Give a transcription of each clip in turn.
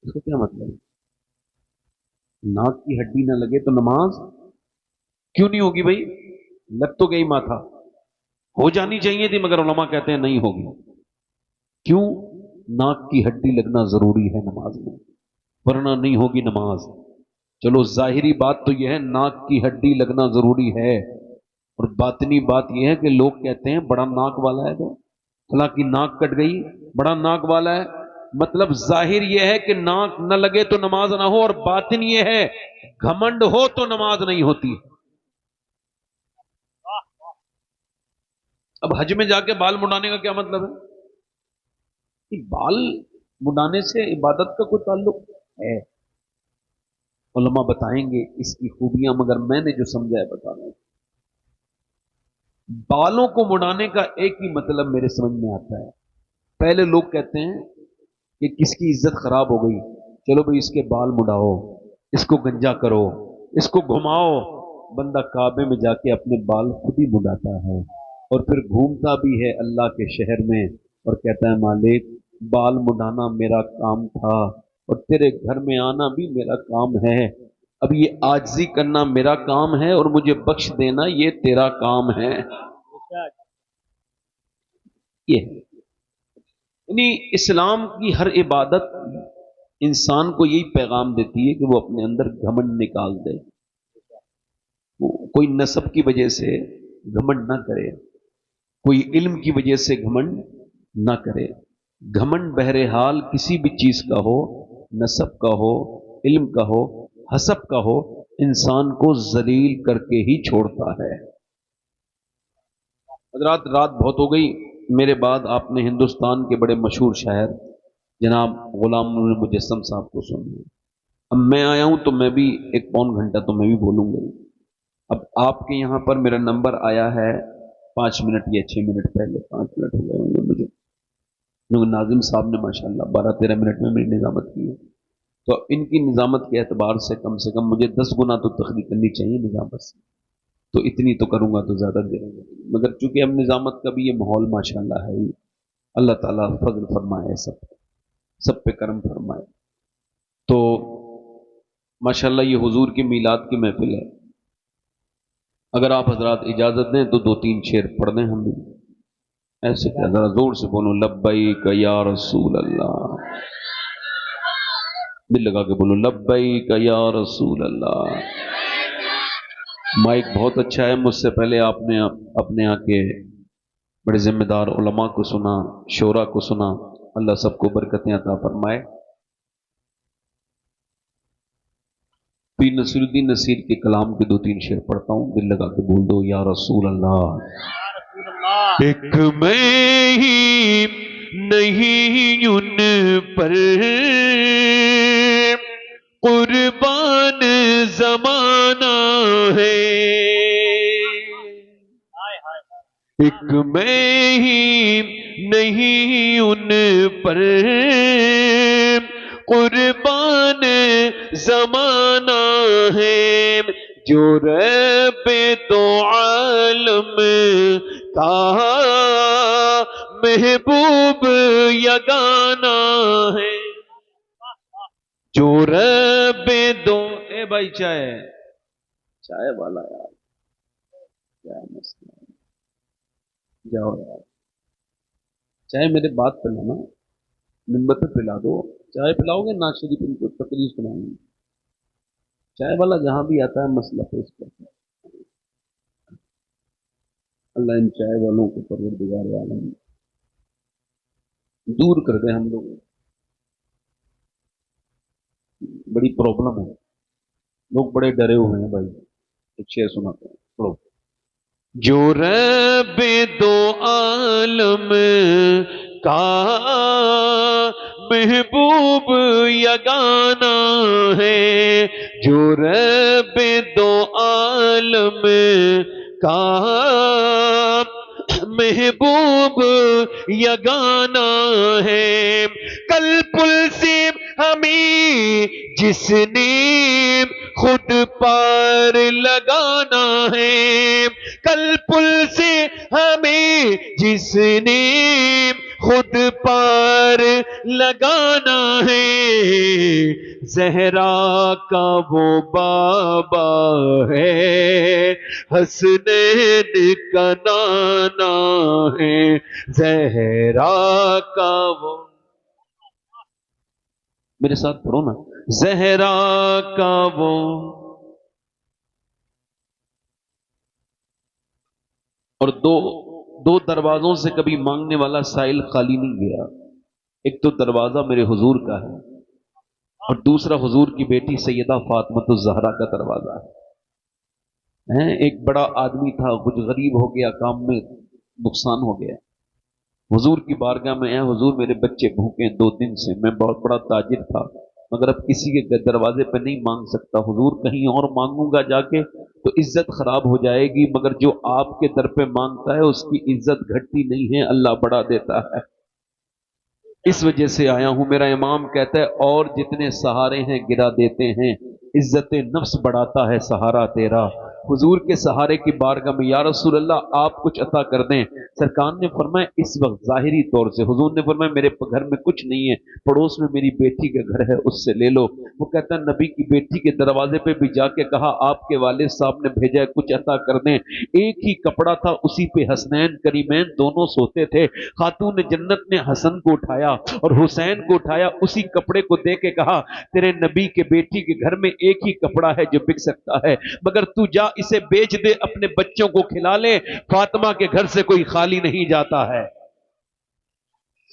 اس کا کیا مطلب ہے؟ ناک کی ہڈی نہ لگے تو نماز کیوں نہیں ہوگی بھائی؟ لگ تو گئی ماتھا، ہو جانی چاہیے تھی، مگر علماء کہتے ہیں نہیں ہوگی۔ کیوں؟ ناک کی ہڈی لگنا ضروری ہے نماز میں، ورنہ نہیں ہوگی نماز۔ چلو ظاہری بات تو یہ ہے ناک کی ہڈی لگنا ضروری ہے، اور باطنی بات یہ ہے کہ لوگ کہتے ہیں بڑا ناک والا ہے تو فلاں کی ناک کٹ گئی، بڑا ناک والا ہے۔ مطلب ظاہر یہ ہے کہ ناک نہ لگے تو نماز نہ ہو، اور باطن یہ ہے گھمنڈ ہو تو نماز نہیں ہوتی۔ اب حج میں جا کے بال مڈانے کا کیا مطلب ہے؟ کہ بال مڈانے سے عبادت کا کوئی تعلق ہے؟ علماء بتائیں گے اس کی خوبیاں، مگر میں نے جو سمجھا ہے بتا رہا ہوں۔ بالوں کو مڈانے کا ایک ہی مطلب میرے سمجھ میں آتا ہے۔ پہلے لوگ کہتے ہیں کہ کس کی عزت خراب ہو گئی، چلو بھئی اس کے بال مڈاؤ، اس کو گنجا کرو، اس کو گھماؤ۔ بندہ کعبے میں جا کے اپنے بال خود ہی مڈاتا ہے، اور پھر گھومتا بھی ہے اللہ کے شہر میں اور کہتا ہے مالک بال مڈانا میرا کام تھا، اور تیرے گھر میں آنا بھی میرا کام ہے، اب یہ عاجزی کرنا میرا کام ہے، اور مجھے بخش دینا یہ تیرا کام ہے۔ یہ ہے یعنی اسلام کی ہر عبادت انسان کو یہی پیغام دیتی ہے کہ وہ اپنے اندر گھمنڈ نکال دے، وہ کوئی نسب کی وجہ سے گھمنڈ نہ کرے، کوئی علم کی وجہ سے گھمنڈ نہ کرے۔ گھمنڈ بہرحال کسی بھی چیز کا ہو، نسب کا ہو، علم کا ہو، حسب کا ہو، انسان کو ذلیل کر کے ہی چھوڑتا ہے۔ حضرات رات بہت ہو گئی، میرے بعد آپ نے ہندوستان کے بڑے مشہور شاعر جناب غلام نور مجسم صاحب کو سننا۔ اب میں آیا ہوں تو میں بھی ایک پون گھنٹہ تو میں بھی بولوں گا۔ اب آپ کے یہاں پر میرا نمبر آیا ہے 5 منٹ یا 6 منٹ پہلے، 5 منٹ ہو گئے ہوں گے مجھے، کیونکہ ناظم صاحب نے ماشاءاللہ 12-13 منٹ میں میری نظامت کی ہے، تو ان کی نظامت کے اعتبار سے کم مجھے 10 گنا تو تخلیق کرنی چاہیے نظامت سے، تو اتنی تو کروں گا تو زیادہ دے رہے گا، مگر چونکہ اب نظامت کا بھی یہ ماحول ماشاءاللہ ہے ہی، اللہ تعالیٰ فضل فرمائے، سب پہ کرم فرمائے۔ تو ماشاءاللہ یہ حضور کی میلاد کی محفل ہے، اگر آپ حضرات اجازت دیں تو 2-3 شعر پڑھ دیں ہم بھی، ایسے کیا ذرا زور سے بولو لبیک یا رسول اللہ، دل لگا کے بولو لبیک یا رسول اللہ۔ مائک بہت اچھا ہے، مجھ سے پہلے آپ نے اپنے یہاں کے بڑے ذمہ دار علماء کو سنا، شورا کو سنا، اللہ سب کو برکتیں عطا فرمائے۔ پیر نصیر الدین نصیر کے کلام کے 2-3 شعر پڑھتا ہوں، دل لگا کے بول دو یا رسول اللہ۔ ایک میں ہی نہیں ان پر قربان زمانہ ہے، ایک میں ہی نہیں ان پر قربان زمانہ ہے، جو رب تو عالم کا محبوب یگانہ ہے، جو رب دو اے بھائی چائے والا یار کیا مسئلہ ہے؟ جاؤ یار چائے میرے بات پہ لانا، نمبر پہ پلا دو، چائے پلاؤ گے ناز شریف ان کو تقریر سنائیں گے، چائے والا جہاں بھی آتا ہے مسئلہ پیش کرتا ہے۔ اللہ ان چائے والوں کو پروردگار عالم دور کر دے، ہم لوگ بڑی پرابلم ہے، لوگ بڑے ڈرے ہوئے ہیں بھائی۔ ایک شعر سناتے ہیں، پڑھو۔ جو رب دو عالم کا محبوب یگانہ ہے، جو رب دو عالم کا محبوب یگانہ ہے، کل پل سے ہمیں جس نے خود پار لگانا ہے، کل پل سے ہمیں جس نے خود پار لگانا ہے، زہرا کا وہ بابا ہے، حسنین کا نانا ہے، زہرا کا وہ، میرے ساتھ پڑھو نا، زہرا کا وہ، اور دو دروازوں سے کبھی مانگنے والا سائل خالی نہیں گیا۔ ایک تو دروازہ میرے حضور کا ہے، اور دوسرا حضور کی بیٹی سیدہ فاطمہ الزہرا کا دروازہ ہے۔ ایک بڑا آدمی تھا، کچھ غریب ہو گیا، کام میں نقصان ہو گیا، حضور کی بارگاہ میں، اے حضور میرے بچے بھوکے 2 دن سے، میں بہت بڑا تاجر تھا مگر اب کسی کے دروازے پہ نہیں مانگ سکتا، حضور کہیں اور مانگوں گا جا کے تو عزت خراب ہو جائے گی، مگر جو آپ کے در پہ مانگتا ہے اس کی عزت گھٹتی نہیں ہے، اللہ بڑھا دیتا ہے، اس وجہ سے آیا ہوں۔ میرا امام کہتا ہے اور جتنے سہارے ہیں گرا دیتے ہیں، عزت نفس بڑھاتا ہے سہارا تیرا۔ حضور کے سہارے کی بارگاہ میں یا رسول اللہ آپ کچھ عطا کر دیں۔ سرکار نے فرمایا اس وقت ظاہری طور سے، حضور نے فرمایا میرے گھر میں کچھ نہیں ہے، پڑوس میں میری بیٹی کا گھر ہے، اس سے لے لو۔ وہ کہتا ہے نبی کی بیٹی کے دروازے پہ بھی جا کے کہا آپ کے والد صاحب نے بھیجا ہے کچھ عطا کر دیں۔ ایک ہی کپڑا تھا، اسی پہ حسنین کریمین دونوں سوتے تھے، خاتون جنت نے حسن کو اٹھایا اور حسین کو اٹھایا، اسی کپڑے کو دے کے کہا تیرے نبی کے بیٹی کے گھر میں ایک ہی کپڑا ہے جو بک سکتا ہے، مگر تو جا اسے بیچ دے، اپنے بچوں کو کھلا لے، فاطمہ کے گھر سے کوئی خالی نہیں جاتا ہے۔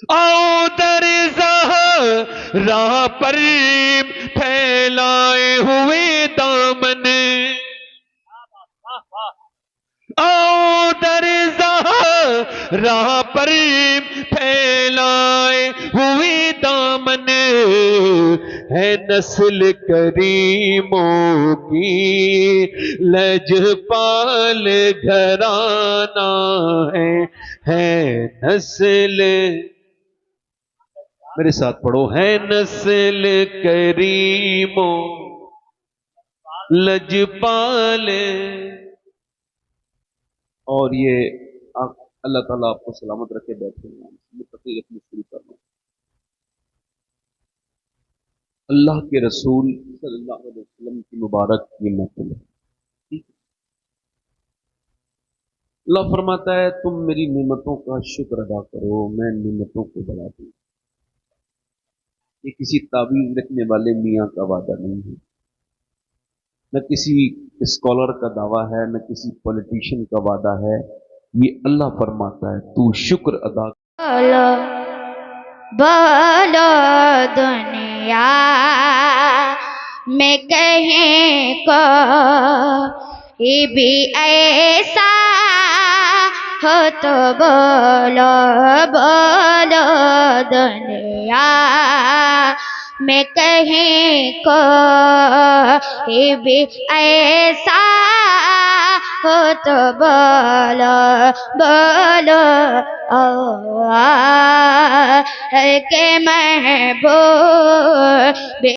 آؤ در زہرا پر پھیلائے ہوئے دامن، آؤ در زہرا پر پھیلائے ہوئے دامن، ہے نسل کریموں کی لجپال گھرانہ ہے نسل، میرے ساتھ پڑھو، ہے نسل کریموں لجپال، اور یہ اللہ تعالیٰ آپ کو سلامت رکھے، بیٹھے ہیں یہ تقریر اپنی شروع کر رہا ہوں۔ اللہ کے رسول صلی اللہ علیہ وسلم کی مبارک یہ محفل ہے۔ اللہ فرماتا ہے تم میری نعمتوں کا شکر ادا کرو، میں نعمتوں کو بڑھا دوں۔ یہ کسی تعویذ رکھنے والے میاں کا وعدہ نہیں ہے، نہ کسی اسکالر کا دعویٰ ہے، نہ کسی پولیٹیشین کا وعدہ ہے، یہ اللہ فرماتا ہے تو شکر ادا بولو بولو دنیا میں کہیں کو بھی ایسا ہو تو بولو بولو دنیا میں کہیں کو بھی ایسا ہو تو بولو بولو کہ محبوب